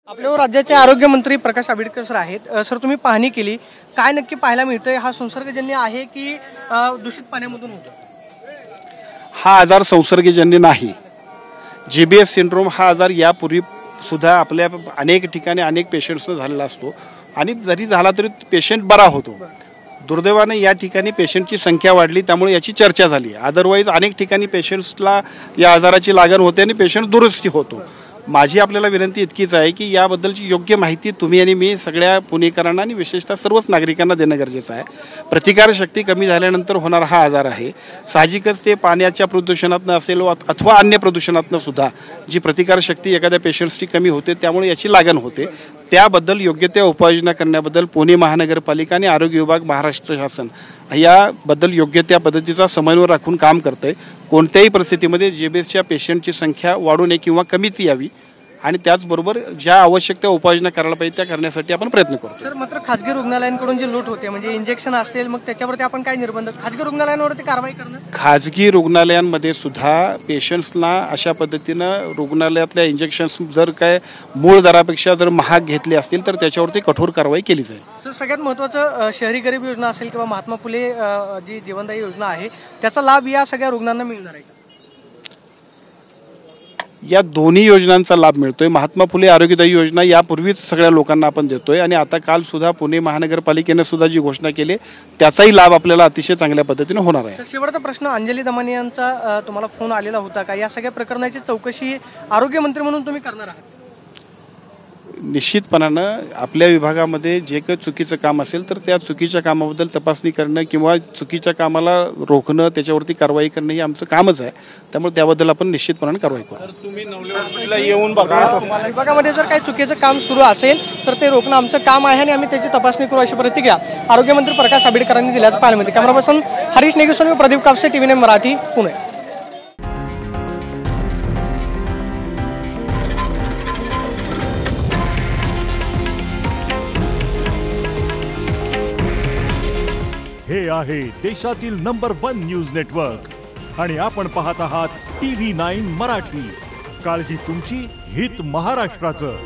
आपल्यावर राज्याचे आरोग्यमंत्री प्रकाश आंबेडकर सर आहेत। सर तुम्ही पाहणी केली, काय नक्की पाहायला मिळतंय? हा संसर्गजन्य आहे की दूषित पाण्यामधून होतो? हा आजार संसर्गजन्य नाही। जीबीएस सिंड्रोम हा आजार यापूर्वी सुद्धा आपल्या अनेक ठिकाणी अनेक पेशंट्सना झालेला असतो आणि जरी झाला तरी पेशंट बरा होतो। दुर्दैवाने या ठिकाणी पेशंटची संख्या वाढली त्यामुळे याची चर्चा झाली। अदरवाईज अनेक ठिकाणी पेशंट्सला या आजाराची लागण होते आणि पेशंट दुरुस्ती होतो। माझी आपल्याला विनंती इतकीच आहे की याबद्दलची योग्य माहिती तुम्ही आणि मी सगळ्या पुणेकरांना आणि विशेषतः सर्वच नागरिकांना देणं गरजेचं आहे। प्रतिकारशक्ती कमी झाल्यानंतर होणारा हा आजार आहे। साहजिकच ते पाण्याच्या प्रदूषणातून असेल अथवा अन्य प्रदूषणातून सुद्धा जी प्रतिकारशक्ती एखाद्या पेशंट्सची कमी होते त्यामुळे याची लागण होते। त्याबद्दल योग्य त्या उपाययोजना करण्याबद्दल पुणे महानगरपालिका आणि आरोग्य विभाग महाराष्ट्र शासन याबद्दल योग्य त्या पद्धतीचा समन्वय राखून काम करते। कोणत्याही परिस्थितीमध्ये जेबीएसच्या पेशंटची संख्या वाढू नये किंवा कमीच यावी आणि त्याचबरोबर ज्या आवश्यक त्या उपाययोजना करायला पाहिजे त्या करण्यासाठी आपण प्रयत्न करतो। सर मात्र खाजगी रुग्णालयांकडून जे लूट होते म्हणजे इंजेक्शन असेल मग त्याच्यावरती आपण काय निर्बंध खाजगी रुग्णालयांवरती कारवाई करणं? खाजगी रुग्णालयांमध्ये सुद्धा पेशंट्सना अशा पद्धतीनं रुग्णालयातल्या इंजेक्शन्स जर काय मूळ दरापेक्षा जर महाग घेतले असतील तर त्याच्यावरती कठोर कारवाई केली जाईल। सर सगळ्यात महत्त्वाचं शहरी गरीब योजना असेल किंवा महात्मा फुले जी जीवनदायी योजना आहे त्याचा लाभ या सगळ्या रुग्णांना मिळणार आहे का? या दोन्ही योजनांचा लाभ मिळतोय। महात्मा फुले आरोग्यदायी योजना यापूर्वीच सगळ्या लोकांना आपण देतोय आणि आता काल सुद्धा पुणे महानगरपालिकेने सुद्धा जी घोषणा केली त्याचाही लाभ आपल्याला अतिशय चांगल्या पद्धतीने होणार आहे। शेवटचा प्रश्न, अंजली दमानी यांचा तुम्हाला फोन आलेला होता का? या सगळ्या प्रकरणाची चौकशी आरोग्यमंत्री म्हणून तुम्ही करणार आहात? निश्चितपणानं आपल्या विभागामध्ये जे काही चुकीचं काम असेल तर त्या चुकीच्या कामाबद्दल तपासणी करणं किंवा चुकीच्या कामाला रोखणं त्याच्यावरती कारवाई करणं हे आमचं कामच आहे। त्यामुळे त्याबद्दल आपण निश्चितपणाने कारवाई करू। तुम्ही नवलेवाडीला येऊन बघा, विभागामध्ये जर काही चुकीचं काम सुरू असेल तर ते रोखणं आमचं काम आहे आणि आम्ही त्याची तपासणी करू अशी प्रतिक्रिया आरोग्यमंत्री प्रकाश आंबेडकरांनी दिल्याचं पाहायला मिळते। कॅमेरा पर्सन हरीश नेगेसोनी, प्रदीप कापसे, TV9 मराठी, पुणे। हे आहे देशातील नंबर 1 न्यूज नेटवर्क आणि आपण पाहत आहात TV9 मराठी। काळजी तुमची, हित महाराष्ट्राचं।